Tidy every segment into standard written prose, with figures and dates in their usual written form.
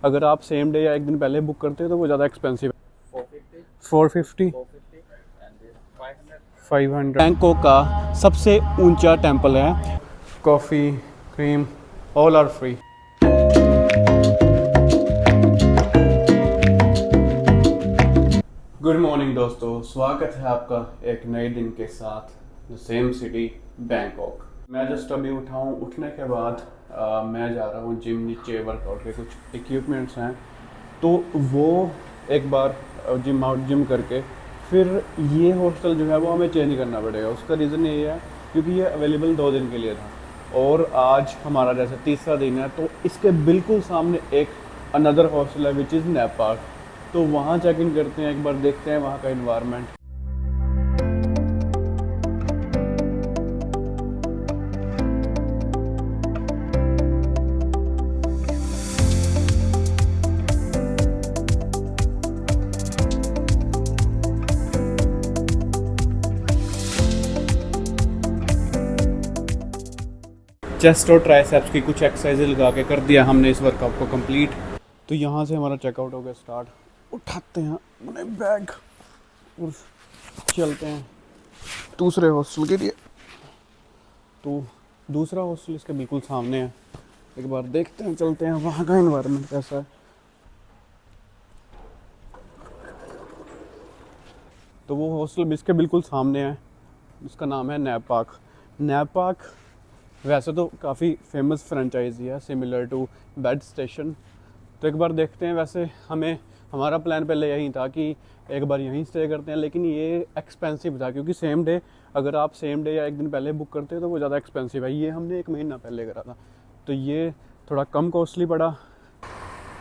अगर आप same day या एक दिन पहले बुक करते हो तो वो ज़्यादा एक्सपेंसिव है। 450 500। बैंकॉक का सबसे ऊंचा टेंपल है। Coffee cream all are free. Good morning दोस्तों, स्वागत है आपका एक नए दिन के साथ द सेम सिटी बैंकॉक। मैं जस्ट अभी उठा हूँ। उठने के बाद मैं जा रहा हूँ जिम। नीचे वर्कआउट के कुछ इक्विपमेंट्स हैं तो वो एक बार जिम करके फिर ये हॉस्टल जो है वो हमें चेंज करना पड़ेगा। उसका रीज़न ये है क्योंकि ये अवेलेबल 2 दिन के लिए था और आज हमारा जैसे तीसरा दिन है तो इसके बिल्कुल सामने एक अनदर हॉस्टल है विच इज़ नैप पार्क। तो वहाँ चेक इन करते हैं, एक बार देखते हैं वहाँ का इन्वायरमेंट। चेस्ट और ट्राइसेप्स की कुछ एक्सरसाइज लगा के कर दिया हमने इस वर्कआउट को कंप्लीट। तो यहाँ से हमारा चेकआउट हो गया स्टार्ट। उठाते हैं अपने बैग और चलते हैं दूसरे हॉस्टल के लिए। तो दूसरा हॉस्टल इसके बिल्कुल सामने है। एक बार देखते हैं, चलते हैं वहाँ का एनवायरनमेंट कैसा है। तो वो हॉस्टल इसके बिल्कुल सामने है, इसका नाम है नैप पार्क। नैप पार्क वैसे तो काफ़ी फेमस फ्रेंचाइजी है सिमिलर टू बेड स्टेशन। तो एक बार देखते हैं। वैसे हमारा प्लान पहले यही था कि एक बार यहीं स्टे करते हैं, लेकिन ये एक्सपेंसिव था क्योंकि सेम डे अगर आप सेम डे या एक दिन पहले बुक करते हो तो वो ज़्यादा एक्सपेंसिव है। ये हमने 1 महीना पहले करा था तो ये थोड़ा कम कॉस्टली पड़ा।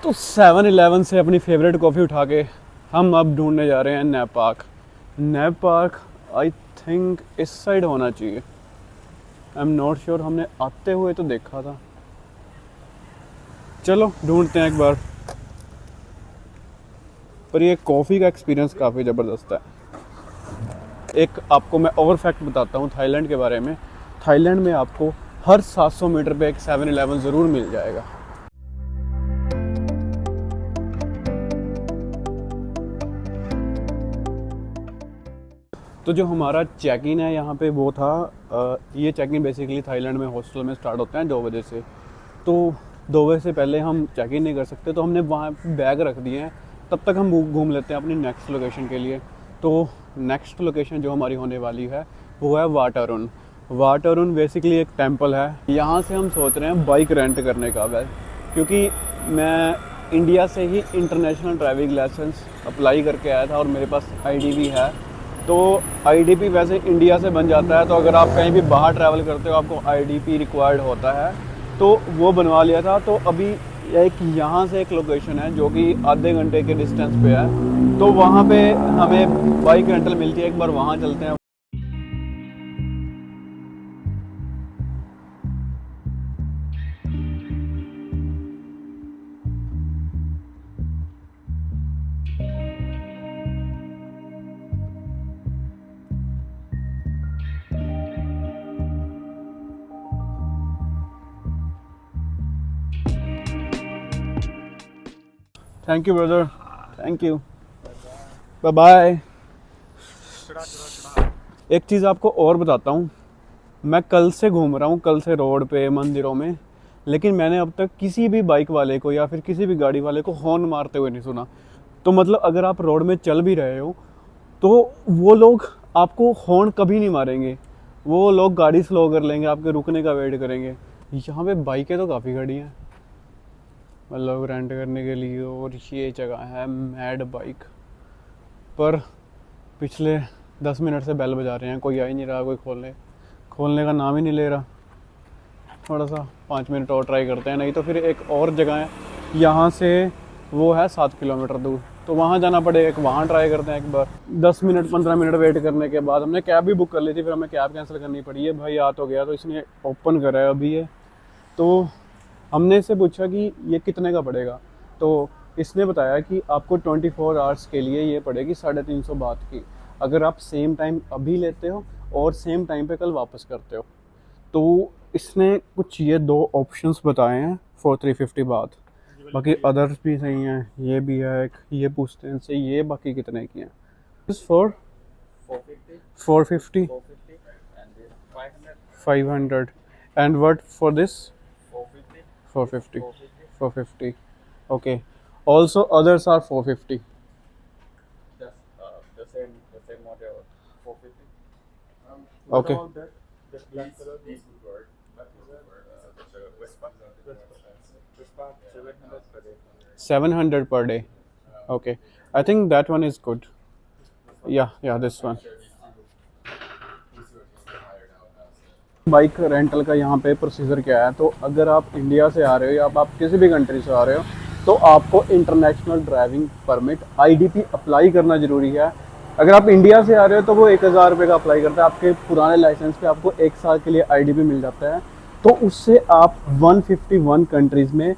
तो 7-Eleven से अपनी फेवरेट कॉफ़ी उठा के हम अब ढूंढने जा रहे हैं nap park. Nap park I think इस साइड होना चाहिए, आई एम नॉट श्योर। हमने आते हुए तो देखा था। चलो ढूंढते हैं एक बार। पर ये कॉफ़ी का एक्सपीरियंस काफ़ी ज़बरदस्त है। एक आपको मैं और फैक्ट बताता हूँ थाईलैंड के बारे में। थाईलैंड में आपको हर 700 मीटर पे एक 7-Eleven ज़रूर मिल जाएगा। तो जो हमारा चेक इन है यहाँ पे वो था ये चेक इन बेसिकली थाईलैंड में हॉस्टल में स्टार्ट होता है 2 बजे से। तो 2 बजे से पहले हम चेक इन नहीं कर सकते, तो हमने वहाँ बैग रख दिए हैं। तब तक हम घूम लेते हैं अपनी नेक्स्ट लोकेशन के लिए। तो नेक्स्ट लोकेशन जो हमारी होने वाली है वो है वाट अरुण। वाट अरुण बेसिकली एक टेम्पल है। यहाँ से हम सोच रहे हैं बाइक रेंट करने का क्योंकि मैं इंडिया से ही इंटरनेशनल ड्राइविंग लाइसेंस अप्लाई करके आया था और मेरे पास ID भी है। तो IDP वैसे इंडिया से बन जाता है, तो अगर आप कहीं भी बाहर ट्रैवल करते हो आपको IDP रिक्वायर्ड होता है, तो वो बनवा लिया था। तो अभी एक यहाँ से एक लोकेशन है जो कि आधे घंटे के डिस्टेंस पे है, तो वहाँ पे हमें बाइक रेंटल मिलती है। एक बार वहाँ चलते हैं। Thank you brother, thank you, bye bye. एक चीज़ आपको और बताता हूँ, मैं कल से घूम रहा हूँ, कल से रोड पे मंदिरों में, लेकिन मैंने अब तक किसी भी बाइक वाले को या फिर किसी भी गाड़ी वाले को हॉर्न मारते हुए नहीं सुना। तो मतलब अगर आप रोड में चल भी रहे हो तो वो लोग आपको हॉर्न कभी नहीं मारेंगे। वो लोग गाड़ी स्लो कर लेंगे, आपके रुकने का वेट करेंगे। यहाँ पे बाइकें तो काफ़ी खड़ी हैं मतलब रेंट करने के लिए। और ये जगह है मैड बाइक। पर पिछले 10 मिनट से बेल बजा रहे हैं, कोई आ ही नहीं रहा, कोई खोलने का नाम ही नहीं ले रहा। थोड़ा सा 5 मिनट और ट्राई करते हैं, नहीं तो फिर एक और जगह है यहाँ से, वो है 7 किलोमीटर दूर, तो वहाँ जाना पड़ेगा। वहाँ ट्राई करते हैं एक बार। 10 मिनट 15 मिनट वेट करने के बाद हमने कैब भी बुक कर ली थी, फिर हमें कैब कैंसिल करनी पड़ी है। भाई आ तो गया, तो इसने ओपन करा है अभी ये। तो हमने इससे पूछा कि ये कितने का पड़ेगा, तो इसने बताया कि आपको 24 आवर्स के लिए ये पड़ेगी 350 बात की, अगर आप सेम टाइम अभी लेते हो और सेम टाइम पे कल वापस करते हो। तो इसने कुछ ये 2 ऑप्शंस बताए हैं फॉर 350 बात। बाकी अदर्स भी सही हैं, ये भी है एक, ये पूछते हैं इनसे ये बाकी कितने की हैं। This for 450 500 and what for this 450 450 okay also others are 450 okay 700 per day okay I think that one is good yeah this one bike rental का यहाँ पे प्रोसीजर क्या है, तो अगर आप इंडिया से आ रहे हो या आप किसी भी कंट्री से आ रहे हो तो आपको international driving permit IDP apply करना ज़रूरी है। अगर आप इंडिया से आ रहे हो तो वो 1000 रुपये का अप्लाई करता है, आपके पुराने लाइसेंस पे आपको 1 साल के लिए आईडीपी मिल जाता है, तो उससे आप 151 कंट्रीज़ में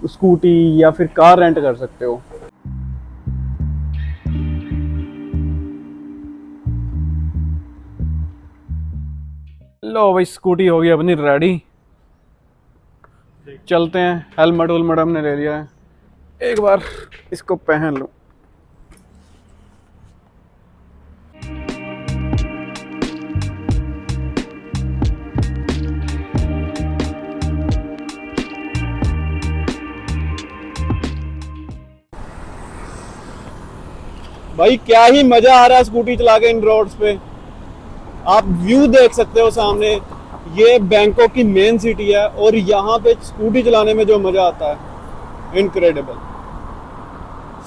स्कूटी या फिर कार रेंट कर सकते हो। लो भाई स्कूटी हो गई अपनी रेडी, चलते हैं। हेलमेट वेलमेट हमने ले लिया है, एक बार इसको पहन लो। भाई क्या ही मजा आ रहा है स्कूटी चला के इन रोड्स पे। आप व्यू देख सकते हो सामने, ये बैंकॉक की मेन सिटी है और यहाँ पे स्कूटी चलाने में जो मजा आता है इनक्रेडिबल।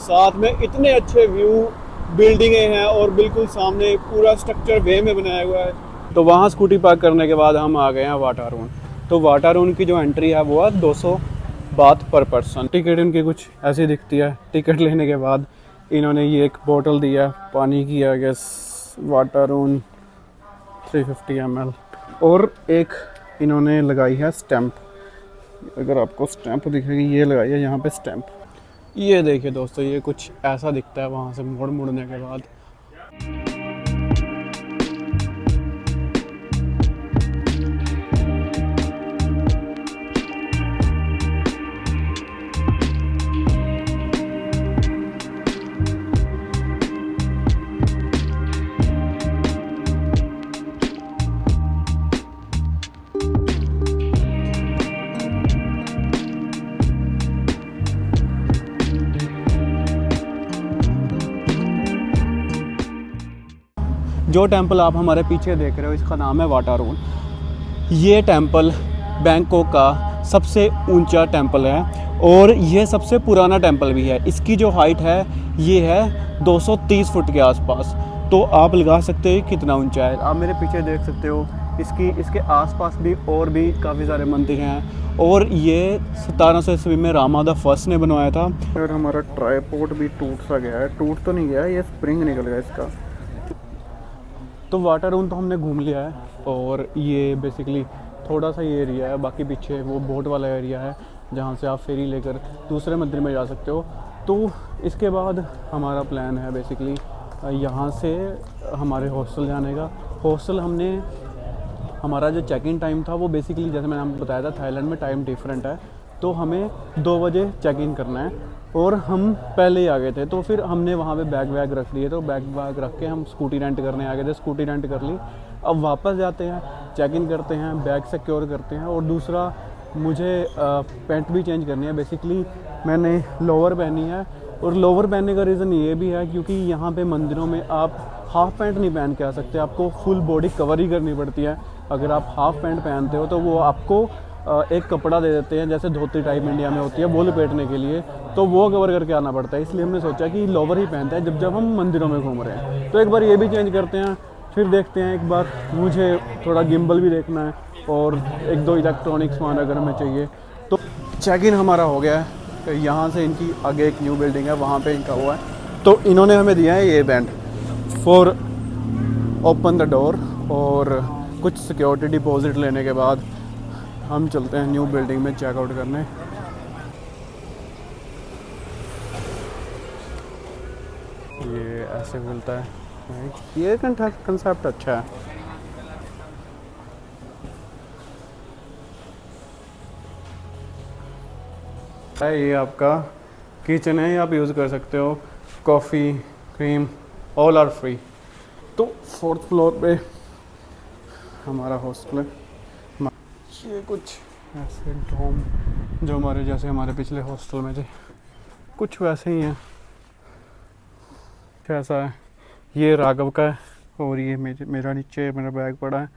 साथ में इतने अच्छे व्यू, बिल्डिंगें हैं और बिल्कुल सामने पूरा स्ट्रक्चर वे में बनाया हुआ है। तो वहाँ स्कूटी पार्क करने के बाद हम आ गए हैं वाटारून। तो वाटारून की जो एंट्री है वो है 200 बात पर पर्सन। टिकट इनकी कुछ ऐसी दिखती है। टिकट लेने के बाद इन्होंने ये एक बोतल दिया पानी की, आई गेस वाटारून 350 ml, और एक इन्होंने लगाई है स्टैंप। अगर आपको स्टैंप दिखेगी, ये लगाई है यहाँ पे स्टैंप। ये देखिए दोस्तों, ये कुछ ऐसा दिखता है वहाँ से मुड़ने के बाद। जो टेंपल आप हमारे पीछे देख रहे हो इसका नाम है वाटारून। ये टेंपल बैंकॉक का सबसे ऊंचा टेंपल है और ये सबसे पुराना टेंपल भी है। इसकी जो हाइट है ये है 230 फुट के आसपास। तो आप लगा सकते हो कितना ऊंचा है। आप मेरे पीछे देख सकते हो, इसके आसपास भी और भी काफ़ी सारे मंदिर हैं। और ये 1700 ईस्वी में रामा द फर्स्ट ने बनवाया था। और हमारा ट्राइपॉड भी टूट सा गया है, टूट तो नहीं गया है, ये स्प्रिंग निकल गया इसका। तो वाटारून तो हमने घूम लिया है और ये बेसिकली थोड़ा सा ये एरिया है, बाकी पीछे वो बोट वाला एरिया है जहाँ से आप फेरी लेकर दूसरे मंदिर में जा सकते हो। तो इसके बाद हमारा प्लान है बेसिकली यहाँ से हमारे हॉस्टल जाने का। हॉस्टल हमने, हमारा जो चेक इन टाइम था वो बेसिकली जैसे मैंने आपको बताया था थाईलैंड में टाइम डिफरेंट है, तो हमें 2 बजे चेक इन करना है और हम पहले ही आ गए थे। तो फिर हमने वहाँ पे बैग वैग रख लिए, तो बैग वैग रख के हम स्कूटी रेंट करने आ गए थे। स्कूटी रेंट कर ली, अब वापस जाते हैं, चेक इन करते हैं, बैग सिक्योर करते हैं। और दूसरा मुझे पैंट भी चेंज करनी है। बेसिकली मैंने लोअर पहनी है और लोअर पहनने का रीज़न ये भी है क्योंकि यहाँ पे मंदिरों में आप हाफ़ पैंट नहीं पहन के आ सकते, आपको फुल बॉडी कवर ही करनी पड़ती है। अगर आप हाफ़ पैंट पहनते हो तो वो आपको एक कपड़ा दे देते हैं, जैसे धोती टाइप इंडिया में होती है वो लपेटने के लिए, तो वो कवर करके आना पड़ता है। इसलिए हमने सोचा कि लोअर ही पहनते हैं जब हम मंदिरों में घूम रहे हैं। तो एक बार ये भी चेंज करते हैं, फिर देखते हैं। एक बार मुझे थोड़ा गिम्बल भी देखना है और 1-2 इलेक्ट्रॉनिक सामान अगर हमें चाहिए। तो चेक इन हमारा हो गया है। यहाँ से इनकी आगे एक न्यू बिल्डिंग है, वहाँ पे इनका हुआ है। तो इन्होंने हमें दिया है ये band for open the door, और कुछ सिक्योरिटी डिपॉजिट लेने के बाद हम चलते हैं न्यू बिल्डिंग में चेकआउट करने। ये ऐसे मिलता है, ये कंसेप्ट अच्छा है। है ये आपका किचन है, आप यूज़ कर सकते हो। Coffee, cream, all are free. तो 4th फ्लोर पे हमारा हॉस्टल है। ये कुछ ऐसे डोम जो हमारे जैसे हमारे पिछले हॉस्टल में थे, कुछ वैसे ही हैं। कैसा है, ये राघव का है और ये मेरा नीचे मेरा बैग पड़ा है।